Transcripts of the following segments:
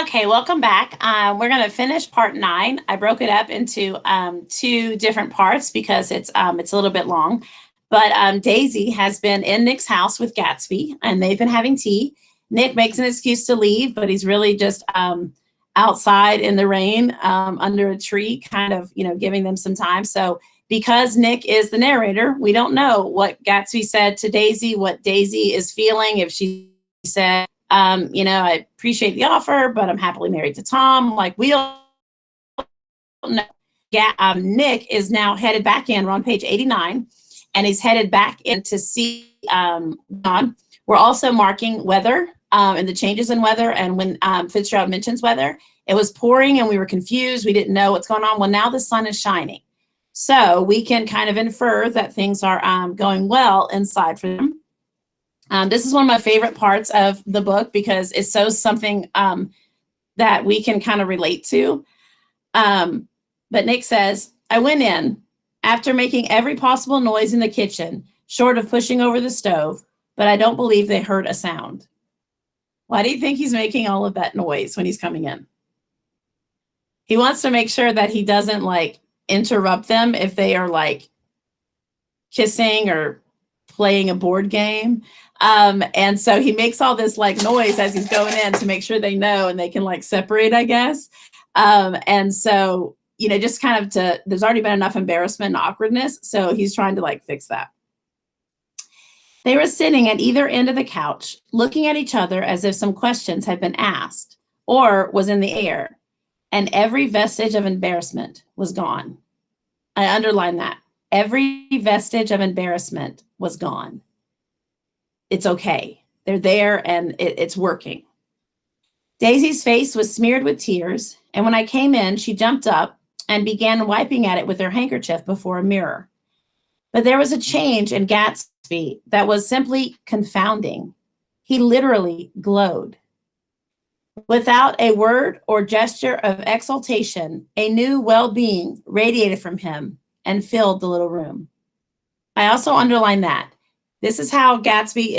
Okay, welcome back. We're going to finish part 9. I broke it up into 2 different parts because it's a little bit long. But Daisy has been in Nick's house with Gatsby, and they've been having tea. Nick makes an excuse to leave, but he's really just outside in the rain under a tree, kind of, giving them some time. So because Nick is the narrator, we don't know what Gatsby said to Daisy, what Daisy is feeling, if she said, I appreciate the offer, but I'm happily married to Tom. Like, we don't know. Yeah, Nick is now headed back in. We're on page 89, and he's headed back in to see John. We're also marking weather and the changes in weather. And when Fitzgerald mentions weather, it was pouring and we were confused. We didn't know what's going on. Well, now the sun is shining. So we can kind of infer that things are going well inside for them. This is one of my favorite parts of the book because it shows something that we can kind of relate to. But Nick says, I went in after making every possible noise in the kitchen, short of pushing over the stove, but I don't believe they heard a sound. Why do you think he's making all of that noise when he's coming in? He wants to make sure that he doesn't interrupt them if they are kissing or playing a board game. And so he makes all this noise as he's going in to make sure they know and they can separate, I guess. And so, just kind of there's already been enough embarrassment and awkwardness. So he's trying to fix that. They were sitting at either end of the couch, looking at each other as if some questions had been asked or was in the air, and every vestige of embarrassment was gone. I underline that. Every vestige of embarrassment was gone. It's okay. They're there and it's working. Daisy's face was smeared with tears, and when I came in, she jumped up and began wiping at it with her handkerchief before a mirror. But there was a change in Gatsby that was simply confounding. He literally glowed. Without a word or gesture of exultation, a new well-being radiated from him and filled the little room. I also underline that. This is how Gatsby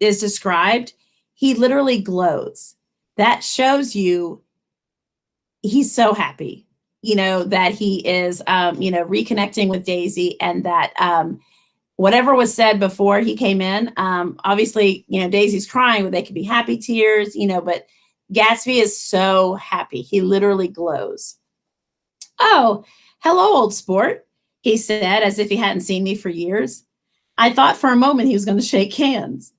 is described. He literally glows. That shows you he's so happy, that he is, reconnecting with Daisy, and that whatever was said before he came in, obviously, Daisy's crying, but they could be happy tears, but Gatsby is so happy. He literally glows. Oh, hello, old sport, he said, as if he hadn't seen me for years. I thought for a moment he was going to shake hands.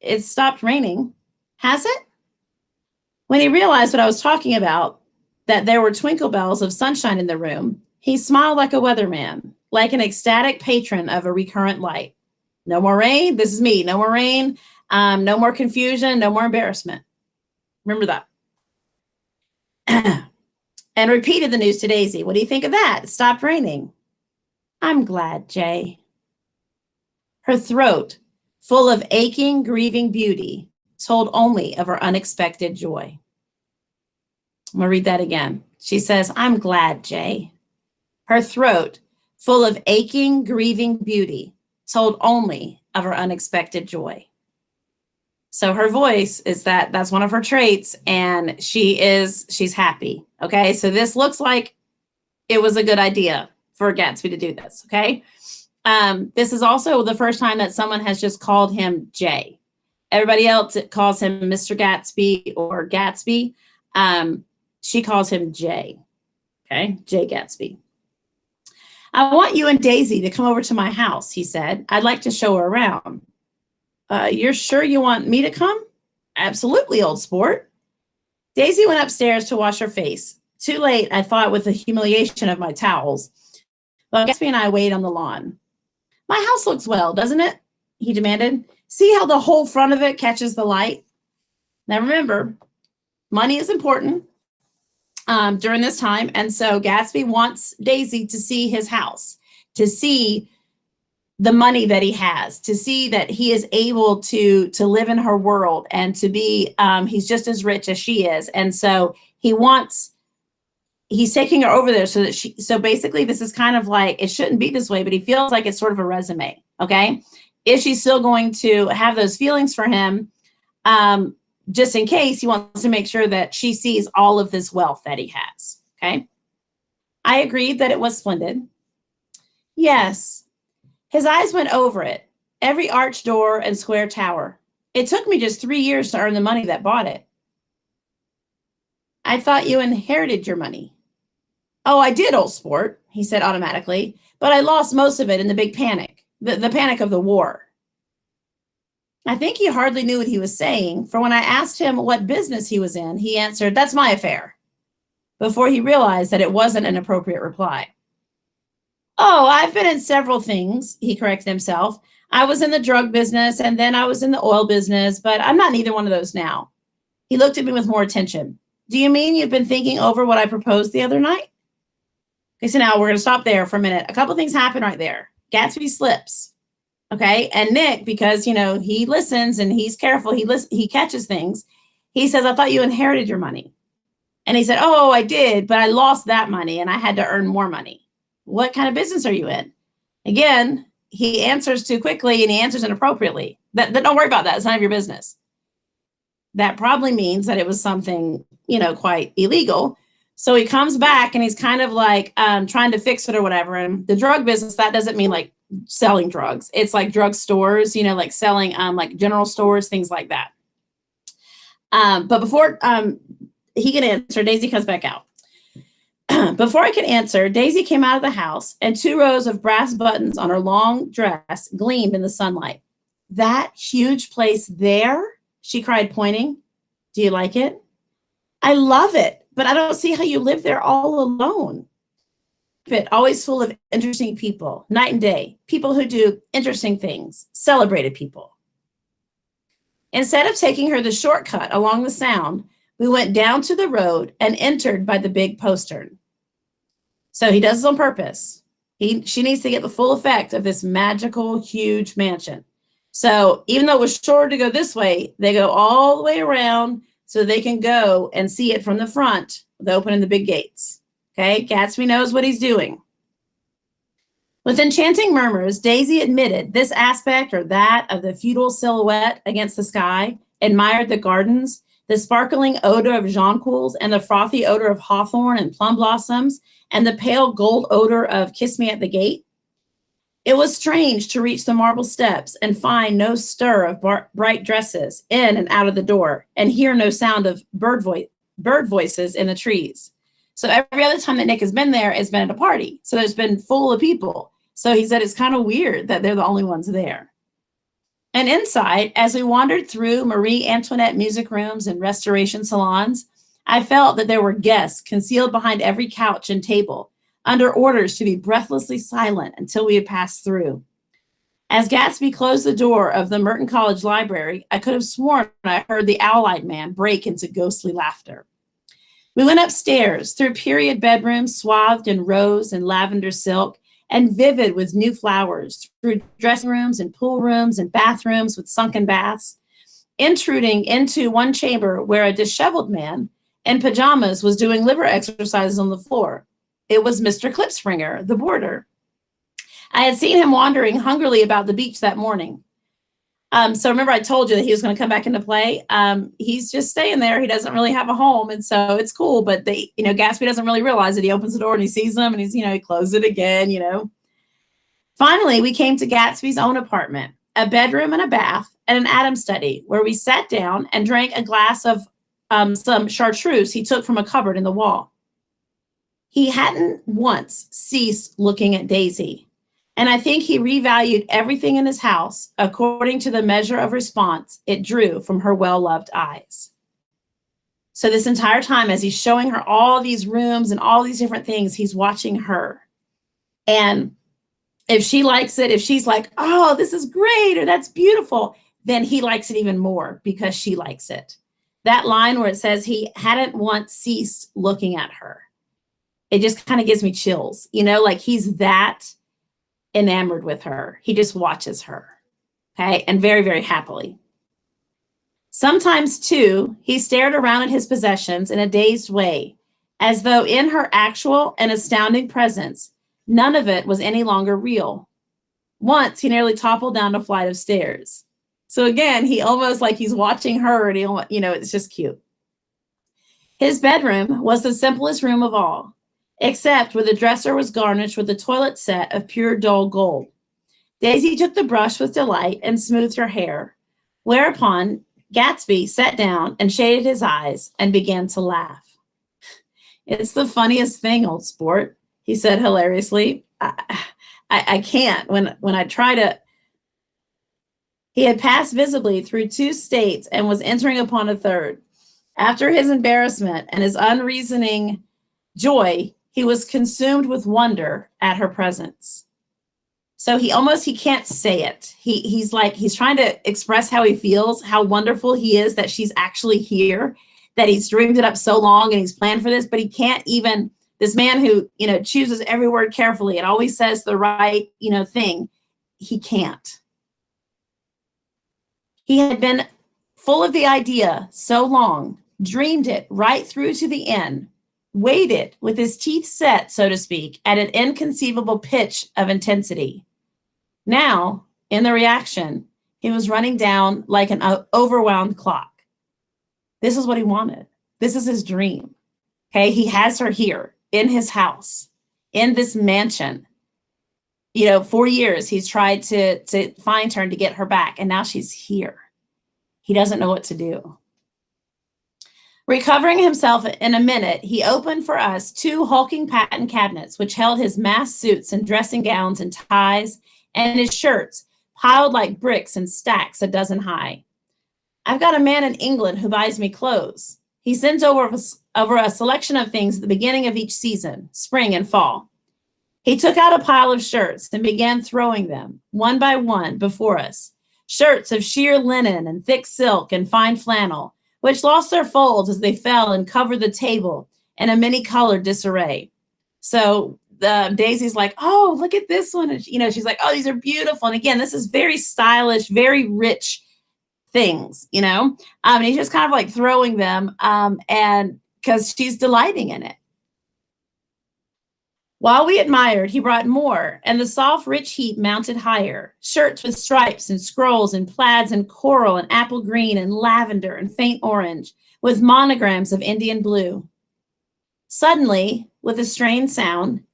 It stopped raining. Has it? When he realized what I was talking about, that there were twinkle bells of sunshine in the room, he smiled like a weatherman, like an ecstatic patron of a recurrent light. No more rain. This is me. No more rain. No more confusion. No more embarrassment. Remember that. And repeated the news to Daisy. What do you think of that? It stopped raining. I'm glad, Jay. Her throat, full of aching, grieving beauty, told only of her unexpected joy. I'm going to read that again. She says, I'm glad, Jay. Her throat, full of aching, grieving beauty, told only of her unexpected joy. So her voice is that's one of her traits, and she's happy. Okay, so this looks like it was a good idea for Gatsby to do this. Okay, this is also the first time that someone has just called him Jay. Everybody else calls him Mr. Gatsby or Gatsby. She calls him Jay. Okay, Jay Gatsby. I want you and Daisy to come over to my house, he said. I'd like to show her around. You're sure you want me to come? Absolutely, old sport. Daisy went upstairs to wash her face. Too late, I thought, with the humiliation of my towels. But Gatsby and I waited on the lawn. My house looks well, doesn't it? He demanded. See how the whole front of it catches the light? Now remember, money is important during this time. And so Gatsby wants Daisy to see his house, to see the money that he has, to see that he is able to live in her world and to be, he's just as rich as she is. And so he's taking her over there so basically this is kind of like, it shouldn't be this way, but he feels like it's sort of a resume. Okay. Is she still going to have those feelings for him? just in case he wants to make sure that she sees all of this wealth that he has. Okay. I agreed that it was splendid. Yes. His eyes went over it, every arched door and square tower. It took me just 3 years to earn the money that bought it. I thought you inherited your money. Oh, I did, old sport, he said automatically, but I lost most of it in the big panic, the panic of the war. I think he hardly knew what he was saying, for when I asked him what business he was in, he answered, "That's my affair," before he realized that it wasn't an appropriate reply. Oh, I've been in several things, he corrected himself. I was in the drug business and then I was in the oil business, but I'm not in either one of those now. He looked at me with more attention. Do you mean you've been thinking over what I proposed the other night? Okay, so now we're going to stop there for a minute. A couple things happen right there. Gatsby slips. Okay, and Nick, because he listens and he's careful, he catches things. He says, "I thought you inherited your money," and he said, "Oh, I did, but I lost that money and I had to earn more money." What kind of business are you in? Again, he answers too quickly and he answers inappropriately. Don't worry about that. It's none of your business. That probably means that it was something quite illegal. So he comes back and he's kind of like trying to fix it or whatever. And the drug business, that doesn't mean like selling drugs. It's like drug stores, like selling like general stores, things like that. But before he can answer, Daisy comes back out. Before I could answer, Daisy came out of the house and 2 rows of brass buttons on her long dress gleamed in the sunlight. "That huge place there?" she cried, pointing. "Do you like it?" "I love it, but I don't see how you live there all alone." But always full of interesting people, night and day, people who do interesting things, celebrated people. Instead of taking her the shortcut along the Sound, we went down to the road and entered by the big postern. So he does this on purpose. She needs to get the full effect of this magical, huge mansion. So even though it was shorter to go this way, they go all the way around so they can go and see it from the front with opening the big gates. Okay, Gatsby knows what he's doing. With enchanting murmurs, Daisy admitted this aspect or that of the feudal silhouette against the sky, admired the gardens, the sparkling odor of jonquils and the frothy odor of hawthorn and plum blossoms, and the pale gold odor of Kiss Me at the Gate. It was strange to reach the marble steps and find no stir of bright dresses in and out of the door, and hear no sound of bird voices in the trees. So every other time that Nick has been there, it's been at a party. So there's been full of people. So he said it's kind of weird that they're the only ones there. And inside, as we wandered through Marie Antoinette music rooms and restoration salons, I felt that there were guests concealed behind every couch and table, under orders to be breathlessly silent until we had passed through. As Gatsby closed the door of the Merton College library, I could have sworn I heard the owl-eyed man break into ghostly laughter. We went upstairs through period bedrooms swathed in rose and lavender silk and vivid with new flowers, through dressing rooms and pool rooms and bathrooms with sunken baths, intruding into one chamber where a disheveled man in pajamas was doing liver exercises on the floor. It was Mr. Klipspringer, the boarder. I had seen him wandering hungrily about the beach that morning. So remember I told you that he was going to come back into play. He's just staying there. He doesn't really have a home. And so it's cool. But Gatsby doesn't really realize it. He opens the door and he sees them and he closes it again, Finally, we came to Gatsby's own apartment, a bedroom and a bath and an Adam study where we sat down and drank a glass of some chartreuse he took from a cupboard in the wall. He hadn't once ceased looking at Daisy. And I think he revalued everything in his house according to the measure of response it drew from her well-loved eyes. So this entire time, as he's showing her all these rooms and all these different things, he's watching her. And if she likes it, if she's like, "Oh, this is great," or "That's beautiful," then he likes it even more because she likes it. That line where it says he hadn't once ceased looking at her, it just kind of gives me chills, like he's that enamored with her. He just watches her, okay, and very, very happily. Sometimes, too, he stared around at his possessions in a dazed way, as though in her actual and astounding presence, none of it was any longer real. Once, he nearly toppled down a flight of stairs. So again, he almost like he's watching her and it's just cute. His bedroom was the simplest room of all, except where the dresser was garnished with a toilet set of pure dull gold. Daisy took the brush with delight and smoothed her hair, whereupon Gatsby sat down and shaded his eyes and began to laugh. It's the funniest thing, old sport, he said hilariously. I can't. When I try to. He had passed visibly through 2 states and was entering upon a third. After his embarrassment and his unreasoning joy, he was consumed with wonder at her presence. So he can't say it. He's trying to express how he feels, how wonderful he is that she's actually here, that he's dreamed it up so long and he's planned for this, but he can't even, this man who, chooses every word carefully and always says the right, thing, he can't. He had been full of the idea so long, dreamed it right through to the end, waited with his teeth set, so to speak, at an inconceivable pitch of intensity. Now, in the reaction, he was running down like an overwhelmed clock. This is what he wanted. This is his dream. Okay, he has her here in his house, in this mansion. 4 years he's tried to find her and to get her back, and now she's here. He doesn't know what to do. Recovering himself in a minute, he opened for us 2 hulking patent cabinets, which held his mass suits and dressing gowns and ties, and his shirts, piled like bricks in stacks a dozen high. I've got a man in England who buys me clothes. He sends over a selection of things at the beginning of each season, spring and fall. He took out a pile of shirts and began throwing them, one by one, before us. Shirts of sheer linen and thick silk and fine flannel, which lost their folds as they fell and covered the table in a many-colored disarray. So Daisy's like, oh, look at this one. And, she's like, oh, these are beautiful. And again, this is very stylish, very rich things, and he's just kind of like throwing them and because she's delighting in it. While we admired, he brought more, and the soft, rich heap mounted higher. Shirts with stripes and scrolls and plaids and coral and apple green and lavender and faint orange, with monograms of Indian blue. Suddenly, with a strained sound,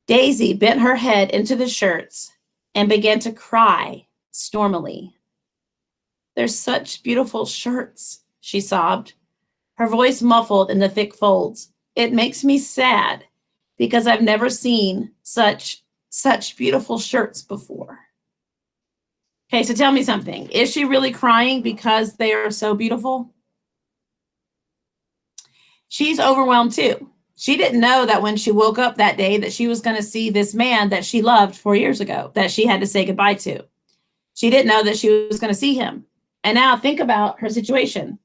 Daisy bent her head into the shirts and began to cry stormily. They're such beautiful shirts, she sobbed, her voice muffled in the thick folds. It makes me sad because I've never seen such beautiful shirts before. Okay, so tell me something. Is she really crying because they are so beautiful? She's overwhelmed too. She didn't know that when she woke up that day that she was going to see this man that she loved 4 years ago, that she had to say goodbye to. She didn't know that she was going to see him. And now think about her situation.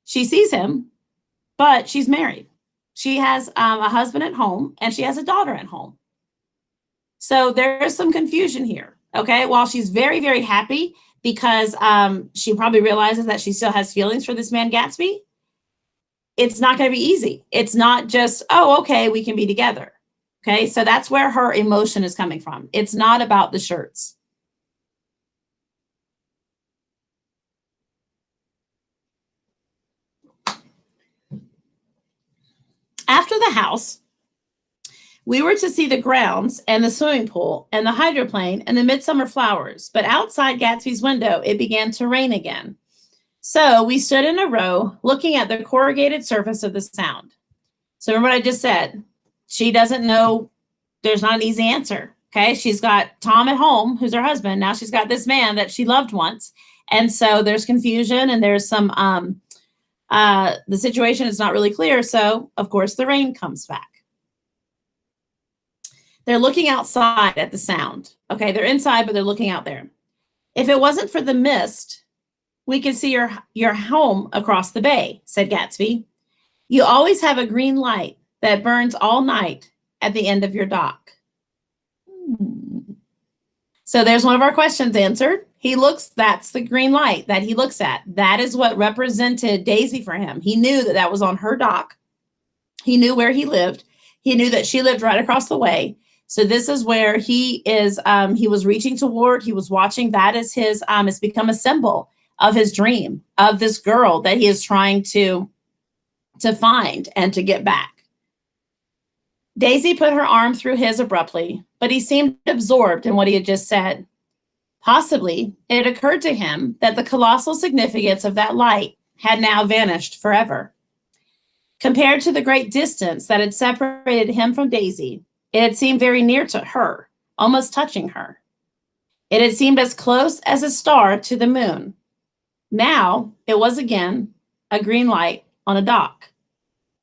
She sees him, but she's married. She has a husband at home and she has a daughter at home. So there's some confusion here. Okay, while she's very, very happy because she probably realizes that she still has feelings for this man, Gatsby, it's not going to be easy. It's not just, oh, okay, we can be together. Okay, so that's where her emotion is coming from. It's not about the shirts. After the house, we were to see the grounds and the swimming pool and the hydroplane and the midsummer flowers. But outside Gatsby's window, it began to rain again. So we stood in a row looking at the corrugated surface of the Sound. So remember what I just said. She doesn't know. There's not an easy answer. Okay. She's got Tom at home, who's her husband. Now she's got this man that she loved once. And so there's confusion and there's some, the situation is not really clear. So of course the rain comes back. They're looking outside at the Sound. Okay. They're inside, but they're looking out there. If it wasn't for the mist, we could see your home across the bay, said Gatsby. You always have a green light that burns all night at the end of your dock. So there's one of our questions answered. That's the green light that he looks at. That is what represented Daisy for him. He knew that was on her dock. He knew where he lived. He knew that she lived right across the way. So this is where he is, he was reaching toward, he was watching. That is his, it's become a symbol of his dream of this girl that he is trying to find and to get back. Daisy put her arm through his abruptly, but he seemed absorbed in what he had just said. Possibly, it occurred to him that the colossal significance of that light had now vanished forever. Compared to the great distance that had separated him from Daisy, it had seemed very near to her, almost touching her. It had seemed as close as a star to the moon. Now it was again a green light on a dock.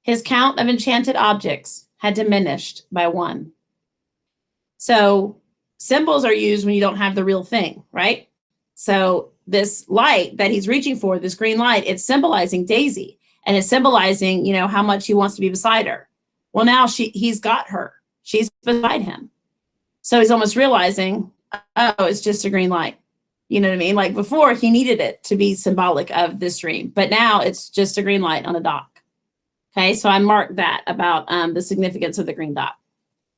His count of enchanted objects had diminished by one. So symbols are used when you don't have the real thing, right? So this light that he's reaching for, this green light, it's symbolizing Daisy, and it's symbolizing, you know, how much he wants to be beside her. Well, now he's got her. She's beside him. So he's almost realizing, oh, it's just a green light. You know what I mean? Like before, he needed it to be symbolic of this dream, but now it's just a green light on a dock. Okay, so I marked that about the significance of the green dot,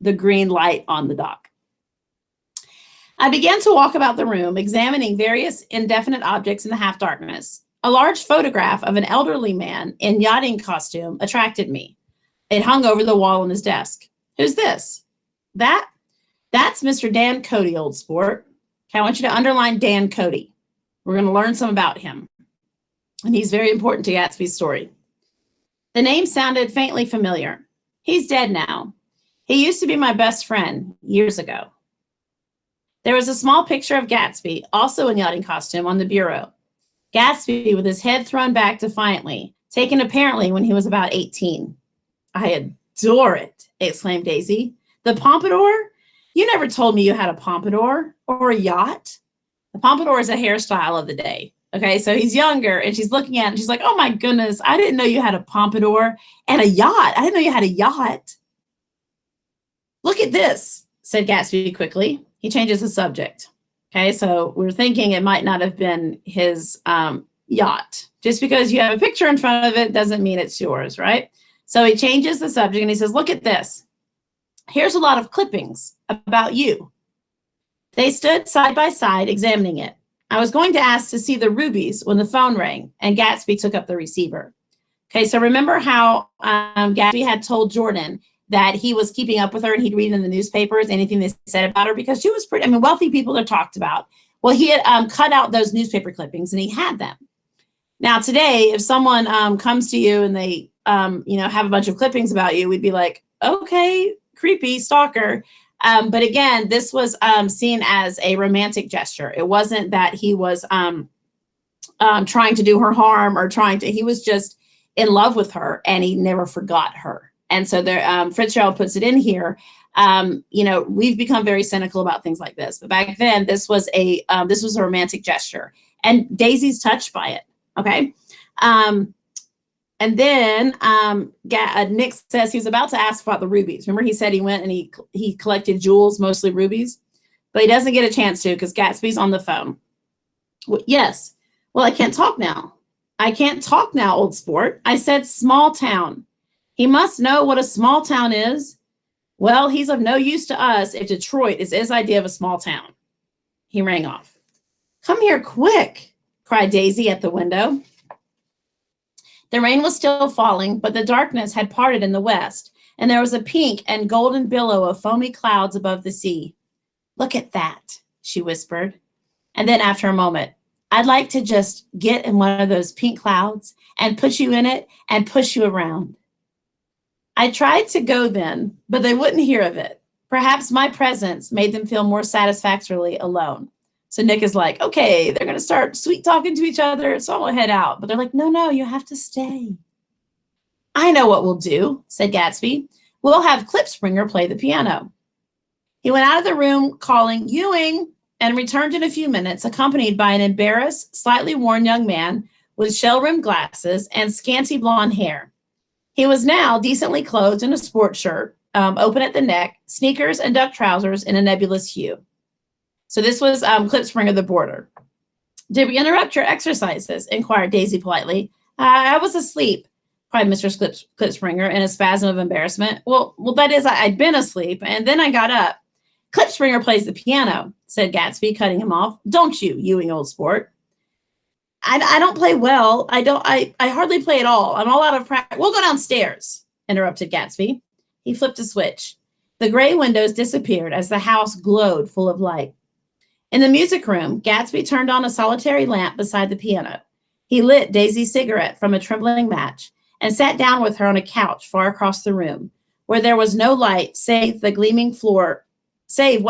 the green light on the dock. I began to walk about the room, examining various indefinite objects in the half darkness. A large photograph of an elderly man in yachting costume attracted me. It hung over the wall on his desk. Who's this? That's Mr. Dan Cody, old sport. Okay, I want you to underline Dan Cody. We're going to learn some about him. And he's very important to Gatsby's story. The name sounded faintly familiar. He's dead now. He used to be my best friend years ago. There was a small picture of Gatsby, also in yachting costume, on the bureau. Gatsby with his head thrown back defiantly, taken apparently when he was about 18. I adore it, exclaimed Daisy. The pompadour? You never told me you had a pompadour or a yacht. The pompadour is a hairstyle of the day. Okay, so he's younger and she's looking at it and she's like, oh my goodness, I didn't know you had a pompadour and a yacht. I didn't know you had a yacht. Look at this, said Gatsby quickly. He changes the subject. Okay, so we're thinking it might not have been his yacht. Just because you have a picture in front of it doesn't mean it's yours, right? So he changes the subject and he says, look at this. Here's a lot of clippings about you. They stood side by side examining it. I was going to ask to see the rubies when the phone rang and Gatsby took up the receiver. Okay, so remember how Gatsby had told Jordan that he was keeping up with her and he'd read in the newspapers anything they said about her because she was pretty, I mean, wealthy people are talked about. Well, he had cut out those newspaper clippings and he had them. Now today, if someone comes to you and they, you know, have a bunch of clippings about you, we'd be like, okay, creepy stalker. But again, this was seen as a romantic gesture. It wasn't that he was trying to do her harm or he was just in love with her and he never forgot her. And so there, Fitzgerald puts it in here. You know, we've become very cynical about things like this, but back then this was a romantic gesture and Daisy's touched by it. Okay. And then Nick says he was about to ask about the rubies. Remember, he said he went and he collected jewels, mostly rubies, but he doesn't get a chance to because Gatsby's on the phone. Well, yes. Well, I can't talk now. I can't talk now, old sport. I said small town. He must know what a small town is. Well, he's of no use to us if Detroit is his idea of a small town. He rang off. Come here quick, cried Daisy at the window. The rain was still falling, but the darkness had parted in the west, and there was a pink and golden billow of foamy clouds above the sea. Look at that, she whispered. And then after a moment, I'd like to just get in one of those pink clouds and put you in it and push you around. I tried to go then, but they wouldn't hear of it. Perhaps my presence made them feel more satisfactorily alone. So Nick is like, okay, they're going to start sweet talking to each other, so I'll head out. But they're like, no, you have to stay. I know what we'll do, said Gatsby. We'll have Klipspringer play the piano. He went out of the room calling Ewing and returned in a few minutes, accompanied by an embarrassed, slightly worn young man with shell-rimmed glasses and scanty blonde hair. He was now decently clothed in a sports shirt, open at the neck, sneakers and duck trousers in a nebulous hue. So this was Klipspringer, the boarder. Did we interrupt your exercises? Inquired Daisy politely. I was asleep. cried Mr. Klipspringer in a spasm of embarrassment. Well, that is, I'd been asleep, and then I got up. Klipspringer plays the piano, said Gatsby, cutting him off. Don't you, Ewing, old sport? I don't play well. I hardly play at all. I'm all out of practice. We'll go downstairs, interrupted Gatsby. He flipped a switch. The gray windows disappeared as the house glowed full of light. In the music room, Gatsby turned on a solitary lamp beside the piano. He lit Daisy's cigarette from a trembling match and sat down with her on a couch far across the room, where there was no light save what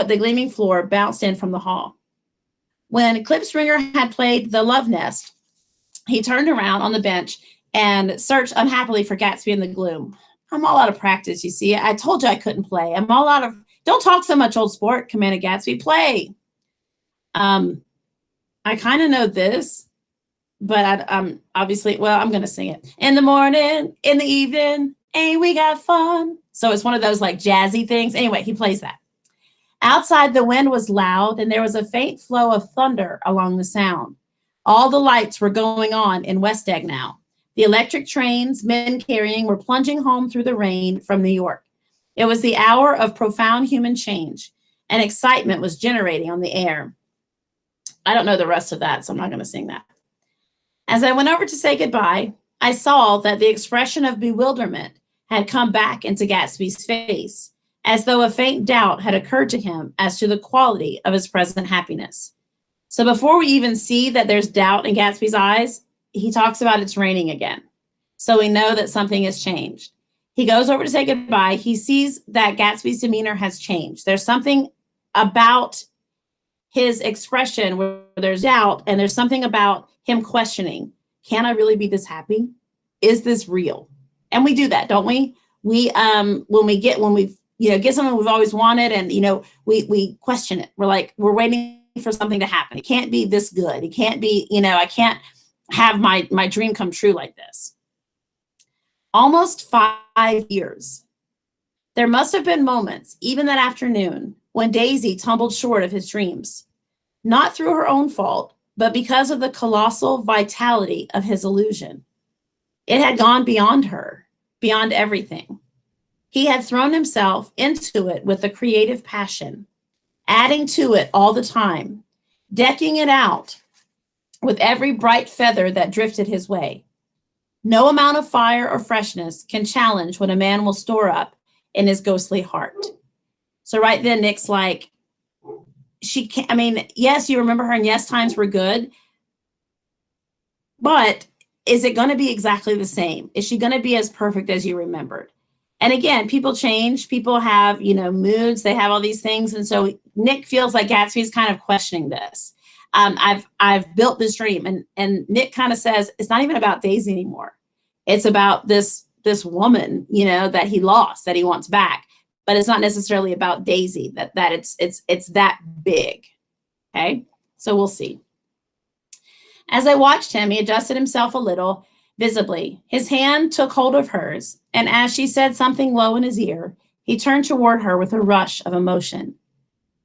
the gleaming floor bounced in from the hall. When Klipspringer had played the Love Nest, he turned around on the bench and searched unhappily for Gatsby in the gloom. I'm all out of practice, you see. I told you I couldn't play. I'm all out of... Don't talk so much, old sport, commanded Gatsby. Play. I kind of know this, but obviously, well, I'm going to sing it. In the morning, in the evening, ain't we got fun? So it's one of those like jazzy things. Anyway, he plays that. Outside, the wind was loud, and there was a faint flow of thunder along the sound. All the lights were going on in West Egg now. The electric trains men carrying were plunging home through the rain from New York. It was the hour of profound human change, and excitement was generating on the air. I don't know the rest of that, so I'm not going to sing that. As I went over to say goodbye, I saw that the expression of bewilderment had come back into Gatsby's face, as though a faint doubt had occurred to him as to the quality of his present happiness. So before we even see that there's doubt in Gatsby's eyes, he talks about it's raining again. So we know that something has changed. He goes over to say goodbye. He sees that Gatsby's demeanor has changed. There's something about his expression where there's doubt, and there's something about him questioning, can I really be this happy? Is this real? And we do that, don't we? We when we get something we've always wanted, and we question it. We're waiting for something to happen. It can't be this good. It can't be, I can't have my dream come true like this. Almost 5 years. There must have been moments, even that afternoon, when Daisy tumbled short of his dreams, not through her own fault, but because of the colossal vitality of his illusion. It had gone beyond her, beyond everything. He had thrown himself into it with a creative passion, adding to it all the time, decking it out with every bright feather that drifted his way. No amount of fire or freshness can challenge what a man will store up in his ghostly heart. So right then, Nick's like, she can't, yes, you remember her, and yes, times were good, but is it going to be exactly the same? Is she going to be as perfect as you remembered? And again, people change, people have, moods, they have all these things. And so Nick feels like Gatsby's kind of questioning this. I've built this dream, and Nick kind of says, it's not even about Daisy anymore. It's about this woman, that he lost, that he wants back. But it's not necessarily about Daisy, that it's that big. Okay, so we'll see. As I watched him, he adjusted himself a little, visibly. His hand took hold of hers, and as she said something low in his ear, he turned toward her with a rush of emotion.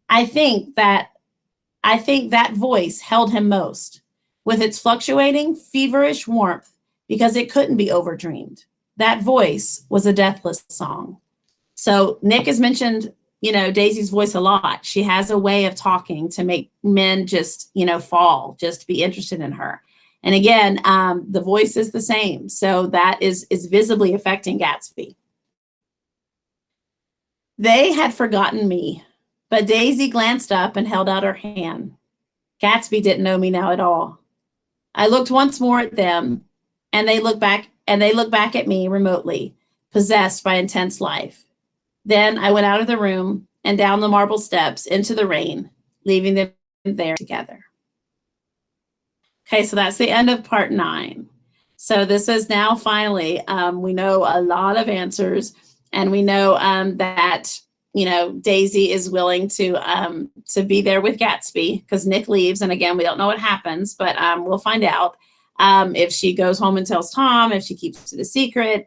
I think that voice held him most, with its fluctuating, feverish warmth, because it couldn't be overdreamed. That voice was a deathless song. So Nick has mentioned, Daisy's voice a lot. She has a way of talking to make men just, fall, just be interested in her. And again, the voice is the same. So that is visibly affecting Gatsby. They had forgotten me, but Daisy glanced up and held out her hand. Gatsby didn't know me now at all. I looked once more at them, and they looked back at me remotely, possessed by intense life. Then I went out of the room and down the marble steps into the rain, leaving them there together. Okay, so that's the end of part 9. So this is now finally, we know a lot of answers, and we know that, Daisy is willing to be there with Gatsby because Nick leaves. And again, we don't know what happens, but we'll find out. If she goes home and tells Tom, if she keeps it a secret,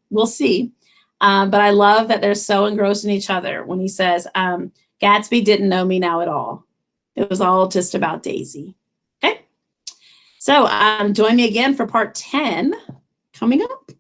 we'll see. But I love that they're so engrossed in each other when he says, Gatsby didn't know me now at all. It was all just about Daisy. Okay. So join me again for part 10, coming up.